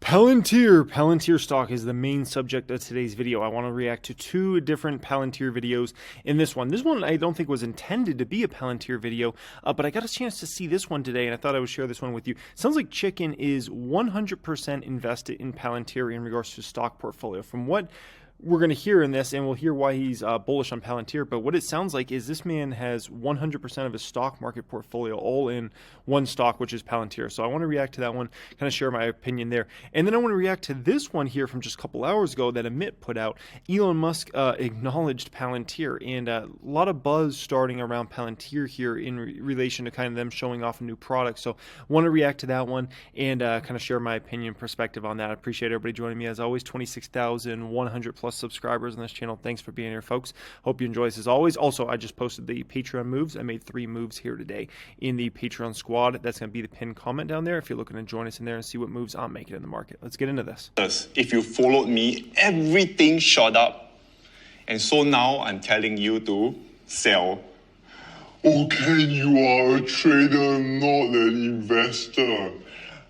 Palantir stock is the main subject of today's video. I want to react to two different Palantir videos in this one. This one I don't think was intended to be a Palantir video, but I got a chance to see this one today, and I thought I would share this one with you. Sounds like Chicken is 100% invested in Palantir in regards to stock portfolio. From what we're going to hear in this, and we'll hear why he's bullish on Palantir, but what it sounds like is this man has 100% of his stock market portfolio all in one stock, which is Palantir. So I want to react to that one, kind of share my opinion there. And then I want to react to this one here from just a couple hours ago that Amit put out. Elon Musk acknowledged Palantir, and a lot of buzz starting around Palantir here in relation to kind of them showing off a new product. So I want to react to that one and kind of share my opinion perspective on that. I appreciate everybody joining me. As always, 26,100 plus subscribers on this channel. Thanks for being here, folks. Hope you enjoy this as always. Also, I just posted the Patreon moves. I made 3 moves here today in the Patreon squad. That's going to be the pinned comment down there if you're looking to join us in there and see what moves I'm making in the market. Let's get into this. If you followed me, everything shot up. And so now I'm telling you to sell. Okay, you are a trader, not an investor.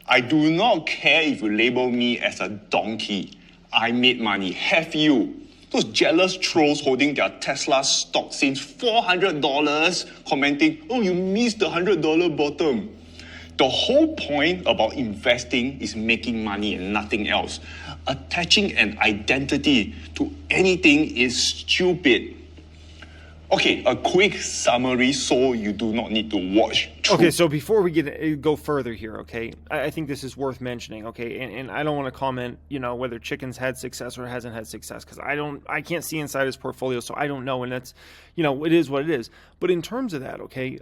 I do not care if you label me as a donkey. I made money. Have you? Those jealous trolls holding their Tesla stock since $400 commenting, oh, you missed the $100 bottom. The whole point about investing is making money and nothing else. Attaching an identity to anything is stupid. Okay, a quick summary so you do not need to watch. Okay, so before we go further here, okay, I think this is worth mentioning, okay, and I don't want to comment, whether Chicken's had success or hasn't had success, because I can't see inside his portfolio, so I don't know, and that's, it is what it is. But in terms of that, okay,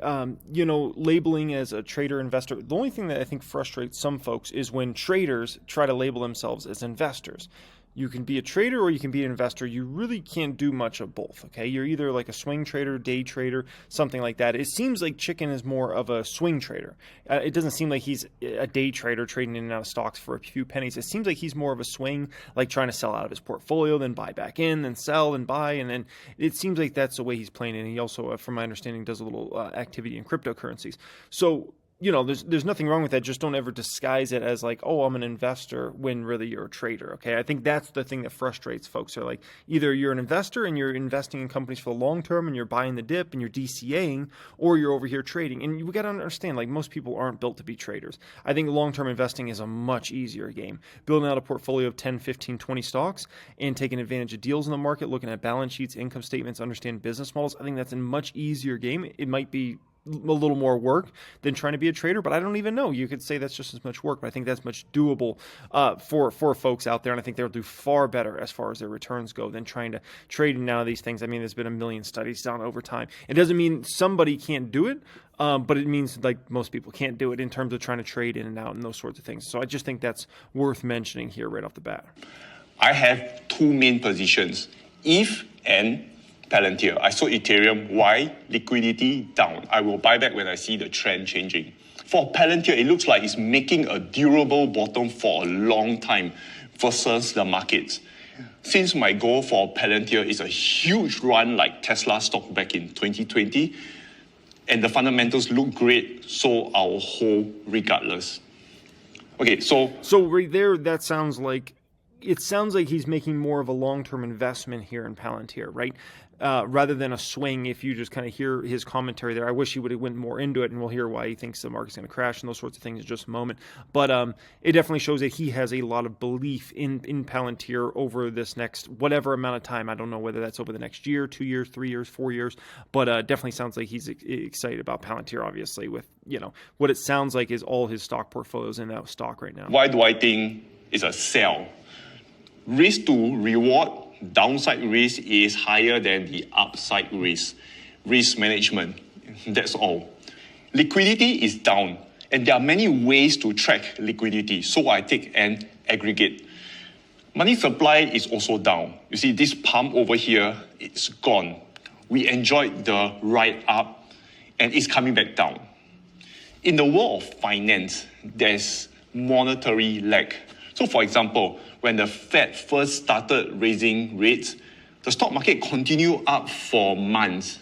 labeling as a trader investor, the only thing that I think frustrates some folks is when traders try to label themselves as investors. You can be a trader or you can be an investor. You really can't do much of both, okay? You're either like a swing trader, day trader, something like that. It seems like Chicken is more of a swing trader. It doesn't seem like he's a day trader trading in and out of stocks for a few pennies. It seems like he's more of a swing, like trying to sell out of his portfolio, then buy back in, then sell and buy, and then it seems like that's the way he's playing. And he also, from my understanding, does a little activity in cryptocurrencies. So, there's nothing wrong with that. Just don't ever disguise it as like, oh, I'm an investor when really you're a trader, okay? I think that's the thing that frustrates folks. Are like, either you're an investor and you're investing in companies for the long term and you're buying the dip and you're DCAing, or you're over here trading. And we got to understand, like, most people aren't built to be traders. I think long-term investing is a much easier game. Building out a portfolio of 10, 15, 20 stocks and taking advantage of deals in the market, looking at balance sheets, income statements, understand business models, I think that's a much easier game. It might be a little more work than trying to be a trader, but I don't even know. You could say that's just as much work, but I think that's much doable for folks out there, and I think they'll do far better as far as their returns go than trying to trade in now these things. I mean, there's been a million studies done over time. It doesn't mean somebody can't do it, but it means like most people can't do it in terms of trying to trade in and out and those sorts of things. So I just think that's worth mentioning here right off the bat. I have 2 main positions, ETH and Palantir. I sold Ethereum. Why? Liquidity down. I will buy back when I see the trend changing. For Palantir, it looks like it's making a durable bottom for a long time versus the markets. Since my goal for Palantir is a huge run like Tesla stock back in 2020, and the fundamentals look great, so I'll hold regardless. Okay, so right there, that sounds like he's making more of a long-term investment here in Palantir, right? Rather than a swing. If you just kind of hear his commentary there, I wish he would have went more into it, and we'll hear why he thinks the market's going to crash and those sorts of things in just a moment. But it definitely shows that he has a lot of belief in Palantir over this next whatever amount of time. I don't know whether that's over the next year, 2 years, 3 years, 4 years, but definitely sounds like he's excited about Palantir, obviously, with what it sounds like is all his stock portfolios in that stock right now. Why do I think it's a sell? Risk to reward, downside risk is higher than the upside risk. Risk management, that's all. Liquidity is down, and there are many ways to track liquidity, so I take an aggregate. Money supply is also down. You see, this pump over here, it's gone. We enjoyed the ride up, and it's coming back down. In the world of finance, there's monetary lag. So for example, when the Fed first started raising rates, the stock market continued up for months.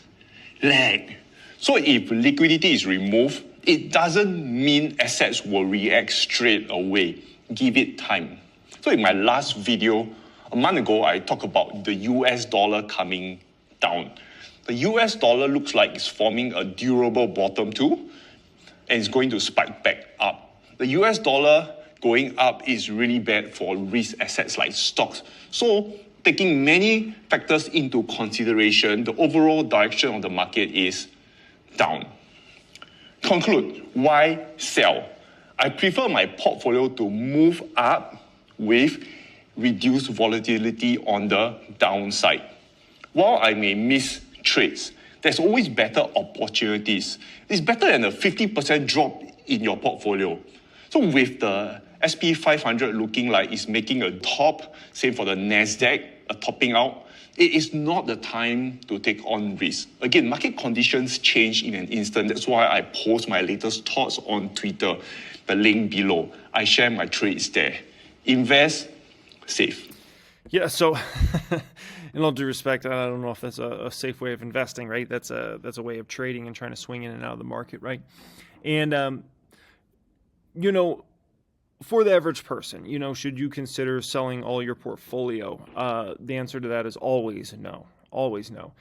Lag. So if liquidity is removed, it doesn't mean assets will react straight away. give it time. So in my last video, a month ago, I talked about the US dollar coming down. The US dollar looks like it's forming a durable bottom too, and it's going to spike back up. The US dollar going up is really bad for risk assets like stocks. So taking many factors into consideration, the overall direction of the market is down. Conclude, why sell? I prefer my portfolio to move up with reduced volatility on the downside. While I may miss trades, there's always better opportunities. It's better than a 50% drop in your portfolio. So with the SP 500 looking like it's making a top, same for the NASDAQ, a topping out, it is not the time to take on risk. Again, market conditions change in an instant. That's why I post my latest thoughts on Twitter, the link below. I share my trades there. Invest, save. Yeah, so in all due respect, I don't know if that's a safe way of investing, right? That's a way of trading and trying to swing in and out of the market, right? And, you know, for the average person, you know, should you consider selling all your portfolio? The answer to that is always no. Always no.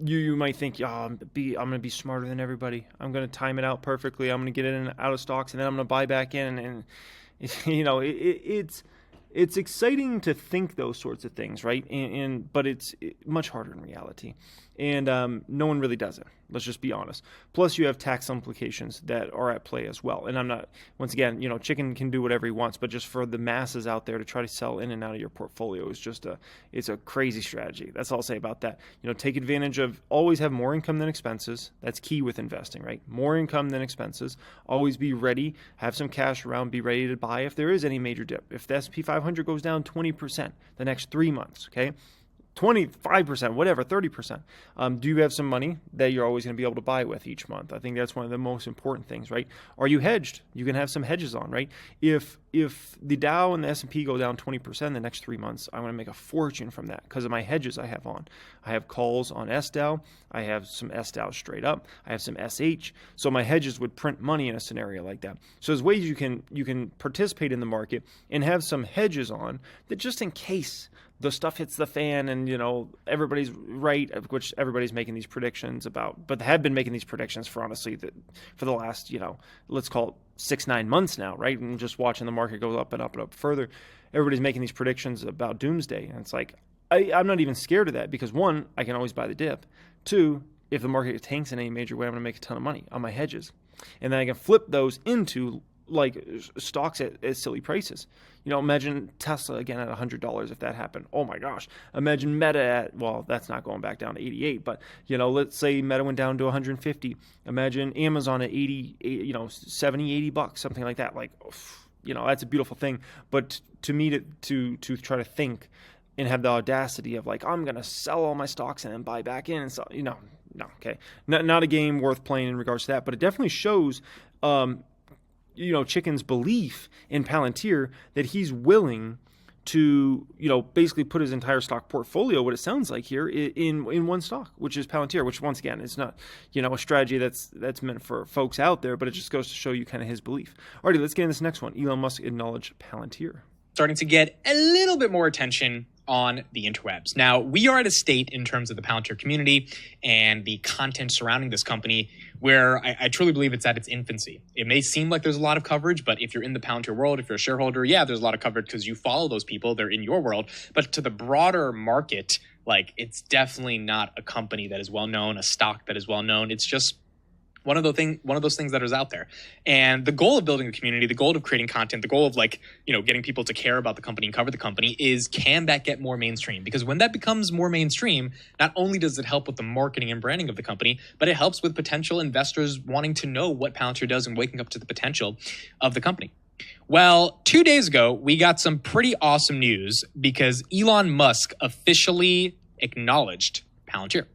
You might think, I'm going to be smarter than everybody. I'm going to time it out perfectly. I'm going to get in and out of stocks, and then I'm going to buy back in. And you know, it's exciting to think those sorts of things, right? But it's much harder in reality. And no one really does it. Let's just be honest. Plus, you have tax implications that are at play as well. And I'm not, once again, you know, Chicken can do whatever he wants, but just for the masses out there to try to sell in and out of your portfolio is just it's a crazy strategy. That's all I'll say about that. You know, take advantage of, always have more income than expenses. That's key with investing, right? More income than expenses. Always be ready, have some cash around, be ready to buy if there is any major dip. If the S&P 500 goes down 20% the next 3 months, okay? 25%, whatever, 30%. Do you have some money that you're always going to be able to buy with each month? I think that's one of the most important things, right? Are you hedged? You can have some hedges on, right? If the Dow and the S&P go down 20% in the next 3 months, I'm going to make a fortune from that because of my hedges I have on. I have calls on SDOW. I have some SDOW straight up. I have some SH. So my hedges would print money in a scenario like that. So there's ways you can participate in the market and have some hedges on that just in case the stuff hits the fan and, you know, everybody's right, which everybody's making these predictions about, but they have been making these predictions for honestly for the last, you know, let's call it 6-9 months now, right? And just watching the market go up and up and up further. Everybody's making these predictions about doomsday. And it's like, I'm not even scared of that because one, I can always buy the dip. Two, if the market tanks in any major way, I'm going to make a ton of money on my hedges. And then I can flip those into like stocks at silly prices. You know, imagine Tesla again at $100 if that happened. Oh my gosh. Imagine Meta at, well, that's not going back down to 88, but you know, let's say Meta went down to 150. Imagine Amazon at 80, you know, 70, 80 bucks, something like that. Like, you know, that's a beautiful thing. But to me, to try to think and have the audacity of like, I'm going to sell all my stocks and then buy back in and so, you know, no, okay. Not a game worth playing in regards to that, but it definitely shows, you know, Chicken's belief in Palantir that he's willing to, you know, basically put his entire stock portfolio, what it sounds like here, in one stock, which is Palantir, which once again is not, you know, a strategy that's meant for folks out there, but it just goes to show you kind of his belief. Alrighty, let's get into this next one. Elon Musk acknowledged Palantir. Starting to get a little bit more attention on the interwebs. Now, we are at a state in terms of the Palantir community and the content surrounding this company where I truly believe it's at its infancy. It may seem like there's a lot of coverage, but if you're in the Palantir world, if you're a shareholder, yeah, there's a lot of coverage because you follow those people, they're in your world. But to the broader market, like, it's definitely not a company that is well known, a stock that is well known. It's just one of those things that is out there. And the goal of building a community, the goal of creating content, the goal of, like, you know, getting people to care about the company and cover the company is, can that get more mainstream? Because when that becomes more mainstream, not only does it help with the marketing and branding of the company, but it helps with potential investors wanting to know what Palantir does and waking up to the potential of the company. Well, 2 days ago, we got some pretty awesome news because Elon Musk officially acknowledged Palantir.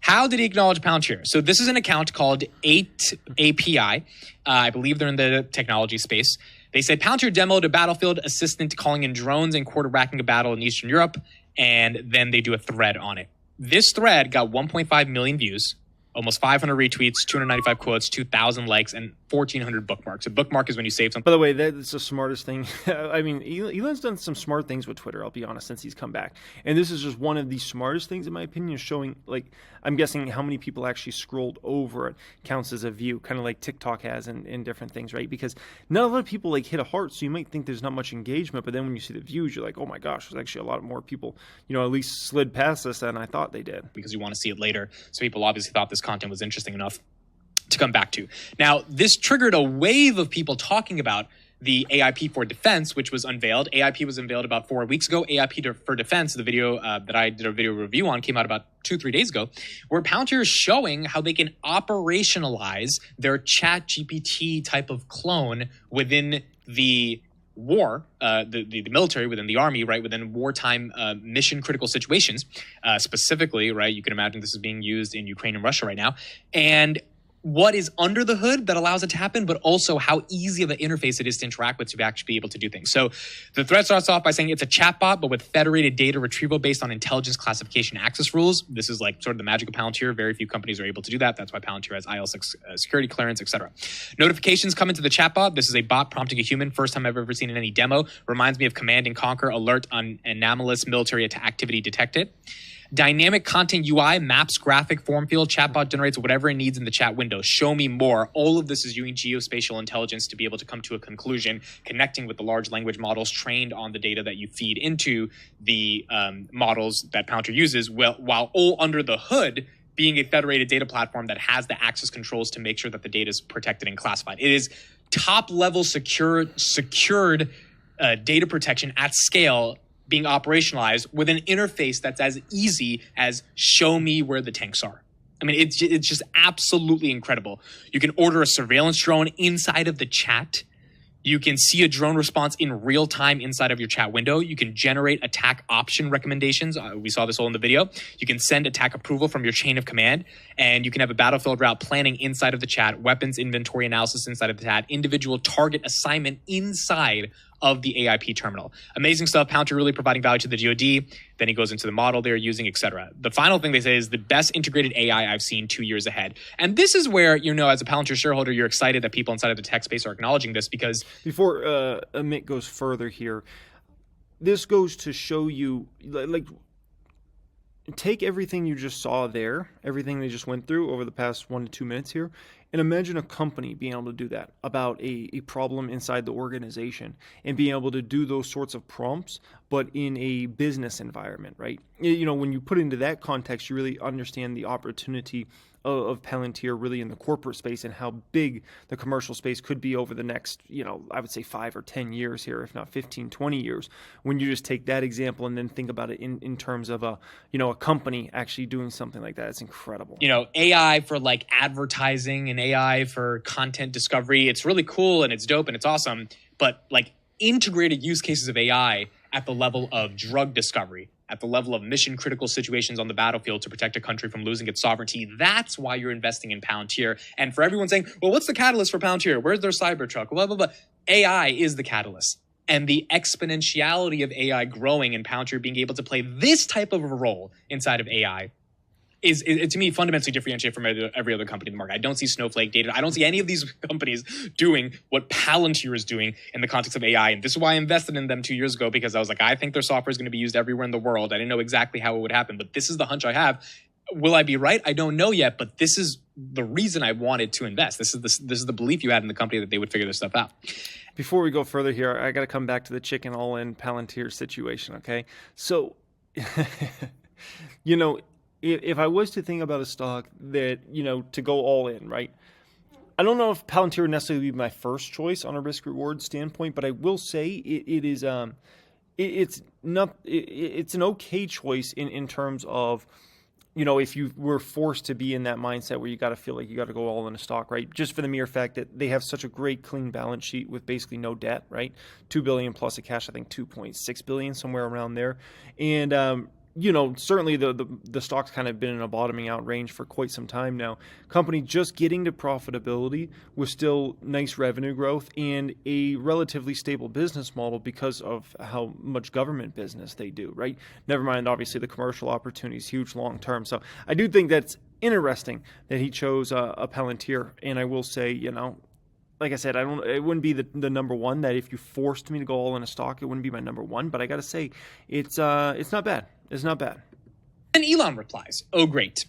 How did he acknowledge Palantir? So this is an account called 8API. I believe they're in the technology space. They said Palantir demoed a battlefield assistant calling in drones and quarterbacking a battle in Eastern Europe, and then they do a thread on it. This thread got 1.5 million views. Almost 500 retweets, 295 quotes, 2,000 likes, and 1,400 bookmarks. A bookmark is when you save something. By the way, that's the smartest thing. I mean, Elon's done some smart things with Twitter, I'll be honest, since he's come back. And this is just one of the smartest things, in my opinion, is showing, like, I'm guessing how many people actually scrolled over it counts as a view, kind of like TikTok has in different things, right? Because not a lot of people, like, hit a heart, so you might think there's not much engagement, but then when you see the views, you're like, oh my gosh, there's actually a lot more people, at least slid past this than I thought they did. Because you want to see it later. So people obviously thought this content was interesting enough to come back to. Now, this triggered a wave of people talking about the AIP for Defense, which was unveiled. AIP was unveiled about 4 weeks ago. AIP for Defense, the video that I did a video review on, came out about 2-3 days ago, where Palantir is showing how they can operationalize their ChatGPT type of clone within the war, the military, within the army, right, within wartime mission critical situations, specifically, right, you can imagine this is being used in Ukraine and Russia right now, and what is under the hood that allows it to happen, but also how easy of an interface it is to interact with to actually be able to do things. So the thread starts off by saying it's a chatbot, but with federated data retrieval based on intelligence classification access rules. This is like sort of the magic of Palantir. Very few companies are able to do that. That's why Palantir has IL6 security clearance, etc. Notifications come into the chatbot. This is a bot prompting a human. First time I've ever seen in any demo. Reminds me of Command and Conquer alert on anomalous military activity detected. Dynamic content UI maps graphic form field. Chatbot generates whatever it needs in the chat window. Show me more. All of this is using geospatial intelligence to be able to come to a conclusion, connecting with the large language models trained on the data that you feed into the models that Palantir uses, while all under the hood being a federated data platform that has the access controls to make sure that the data is protected and classified. It is top-level secured data protection at scale being operationalized with an interface that's as easy as show me where the tanks are. I mean, it's just absolutely incredible. You can order a surveillance drone inside of the chat. You can see a drone response in real time inside of your chat window. You can generate attack option recommendations. We saw this all in the video. You can send attack approval from your chain of command, and you can have a battlefield route planning inside of the chat, weapons inventory analysis inside of the chat, individual target assignment inside of the AIP terminal. Amazing stuff. Palantir really providing value to the DoD. Then he goes into the model they're using, etc. The final thing they say is the best integrated AI I've seen 2 years ahead. And this is where, as a Palantir shareholder, you're excited that people inside of the tech space are acknowledging this, because before Amit goes further here, this goes to show you, like, take everything you just saw there, everything they just went through over the past 1 to 2 minutes here, and imagine a company being able to do that about a problem inside the organization and being able to do those sorts of prompts, but in a business environment, right? When you put it into that context, you really understand the opportunity of Palantir really in the corporate space and how big the commercial space could be over the next, I would say 5 or 10 years here, if not 15, 20 years, when you just take that example and then think about it in terms of a company actually doing something like that. It's incredible. AI for like advertising and AI for content discovery. It's really cool and it's dope and it's awesome, but like integrated use cases of AI at the level of drug discovery, at the level of mission critical situations on the battlefield to protect a country from losing its sovereignty. That's why you're investing in Palantir. And for everyone saying, well, what's the catalyst for Palantir? Where's their Cybertruck? Blah, blah, blah. AI is the catalyst. And the exponentiality of AI growing and Palantir being able to play this type of a role inside of AI is to me fundamentally differentiated from every other company in the market. I don't see Snowflake data. I don't see any of these companies doing what Palantir is doing in the context of AI. And this is why I invested in them 2 years ago, because I was like, I think their software is going to be used everywhere in the world. I didn't know exactly how it would happen, but this is the hunch I have. Will I be right? I don't know yet, but this is the reason I wanted to invest. This is the belief you had in the company that they would figure this stuff out. Before we go further here, I got to come back to the chicken all-in Palantir situation, okay? So, if I was to think about a stock that, to go all in, right? I don't know if Palantir would necessarily be my first choice on a risk-reward standpoint, but I will say it's an okay choice in terms of, if you were forced to be in that mindset where you got to feel like you got to go all in a stock, right? Just for the mere fact that they have such a great clean balance sheet with basically no debt, right? $2 billion plus of cash, I think $2.6 billion, somewhere around there. And, certainly the stock's kind of been in a bottoming out range for quite some time now. Company just getting to profitability with still nice revenue growth and a relatively stable business model because of how much government business they do, right? Never mind, obviously, the commercial opportunity is huge long term. So I do think that's interesting that he chose a Palantir. And I will say, like I said, it wouldn't be the number one. That if you forced me to go all in a stock, it wouldn't be my number one. But I got to say, it's not bad. It's not bad. And Elon replies, "Oh, great.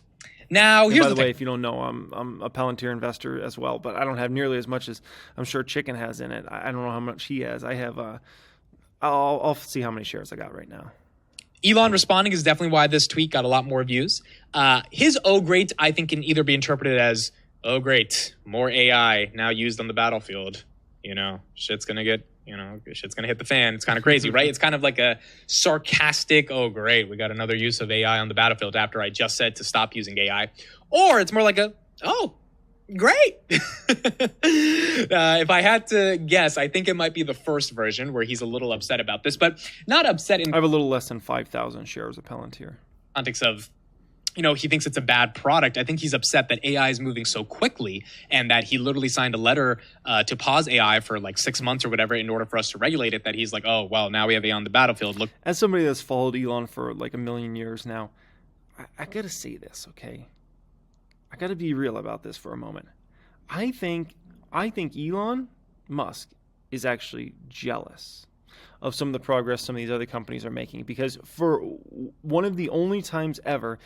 Now, here's by the way, if you don't know, I'm a Palantir investor as well, but I don't have nearly as much as I'm sure Chicken has in it. I don't know how much he has. I have. I'll see how many shares I got right now." Elon responding is definitely why this tweet got a lot more views. His "oh great" I think can either be interpreted as, "Oh great, more AI now used on the battlefield. Shit's gonna hit the fan." It's kind of crazy, right? It's kind of like a sarcastic, "Oh great, we got another use of AI on the battlefield after I just said to stop using AI." Or it's more like a, "Oh, great." If I had to guess, I think it might be the first version where he's a little upset about this, but not upset in I have a little less than 5,000 shares of Palantir. context of, he thinks it's a bad product. I think he's upset that AI is moving so quickly and that he literally signed a letter to pause AI for like 6 months or whatever in order for us to regulate it, that he's like, "Oh, well, now we have AI on the battlefield. Look." As somebody that's followed Elon for like a million years now, I got to say this, okay? I got to be real about this for a moment. I think Elon Musk is actually jealous of some of the progress some of these other companies are making, because for one of the only times ever,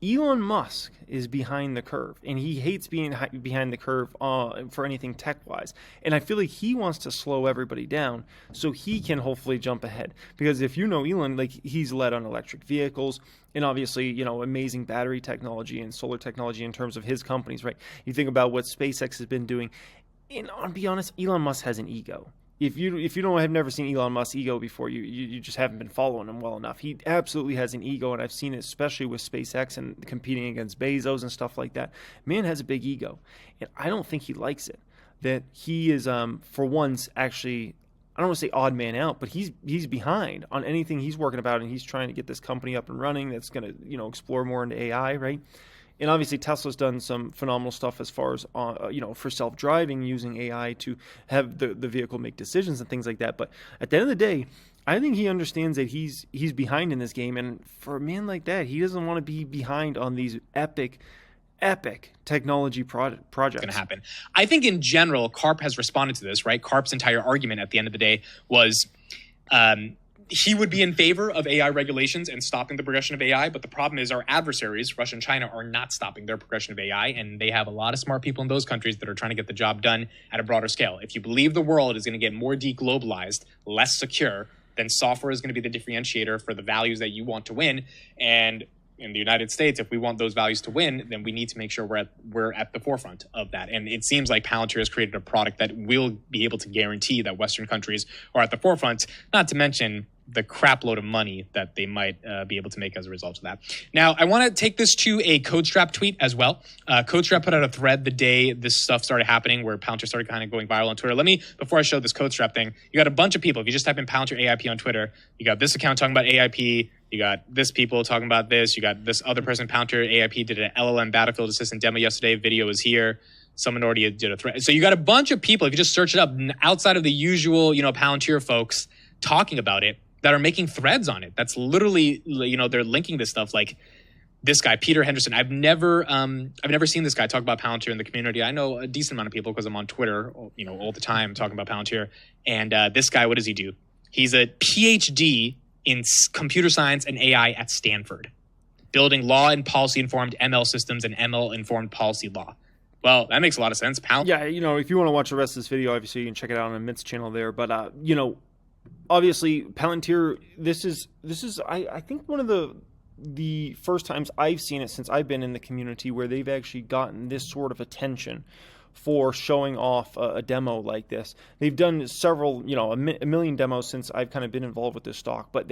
Elon Musk is behind the curve, and he hates being behind the curve for anything tech-wise. And I feel like he wants to slow everybody down so he can hopefully jump ahead. Because if you know Elon, like, he's led on electric vehicles and obviously, amazing battery technology and solar technology in terms of his companies, right? You think about what SpaceX has been doing. And I'll be honest, Elon Musk has an ego. If you have never seen Elon Musk's ego before, you just haven't been following him well enough. He absolutely has an ego, and I've seen it especially with SpaceX and competing against Bezos and stuff like that. Man has a big ego, and I don't think he likes it. That he is, for once, actually, I don't want to say odd man out, but he's behind on anything he's working about, and he's trying to get this company up and running that's going to explore more into AI, right? And obviously, Tesla's done some phenomenal stuff as far as, for self-driving, using AI to have the vehicle make decisions and things like that. But at the end of the day, I think he understands that he's behind in this game. And for a man like that, he doesn't want to be behind on these epic technology projects. Going to happen. I think in general, Karp has responded to this, right? Karp's entire argument at the end of the day was he would be in favor of AI regulations and stopping the progression of AI, but the problem is our adversaries, Russia and China, are not stopping their progression of AI, and they have a lot of smart people in those countries that are trying to get the job done at a broader scale. If you believe the world is going to get more deglobalized, less secure, then software is going to be the differentiator for the values that you want to win. And in the United States, if we want those values to win, then we need to make sure we're at the forefront of that. And it seems like Palantir has created a product that will be able to guarantee that Western countries are at the forefront, not to mention the crap load of money that they might be able to make as a result of that. Now, I want to take this to a CodeStrap tweet as well. CodeStrap put out a thread the day this stuff started happening where Palantir started kind of going viral on Twitter. Before I show this CodeStrap thing, you got a bunch of people. If you just type in Palantir AIP on Twitter, you got this account talking about AIP, you got this people talking about this, you got this other person, Palantir AIP did an LLM Battlefield Assistant demo yesterday, video is here. Someone already did a thread. So you got a bunch of people, if you just search it up, outside of the usual, Palantir folks talking about it, that are making threads on it. That's literally, they're linking this stuff. Like this guy, Peter Henderson. I've never seen this guy talk about Palantir in the community. I know a decent amount of people because I'm on Twitter, all the time talking about Palantir. And this guy, what does he do? He's a PhD in computer science and AI at Stanford, building law and policy-informed ML systems and ML-informed policy law. Well, that makes a lot of sense. Yeah, if you want to watch the rest of this video, obviously you can check it out on Mint's channel there. But obviously, Palantir, this is I think one of the first times I've seen it since I've been in the community where they've actually gotten this sort of attention for showing off a demo like this. They've done several, a million demos since I've kind of been involved with this stock, but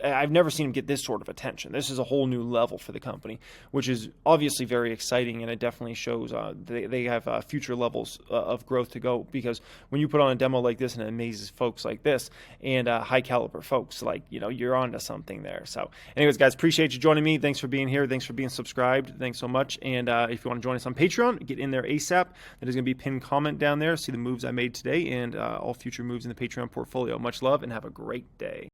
I've never seen them get this sort of attention. This is a whole new level for the company, which is obviously very exciting, and it definitely shows they have future levels of growth to go, because when you put on a demo like this and it amazes folks like this and high caliber folks, like, you're onto something there. So anyways, guys, appreciate you joining me. Thanks for being here. Thanks for being subscribed. Thanks so much. And if you want to join us on Patreon, get in there ASAP. That is going to be a pinned comment down there. See the moves I made today and all future moves in the Patreon portfolio. Much love and have a great day.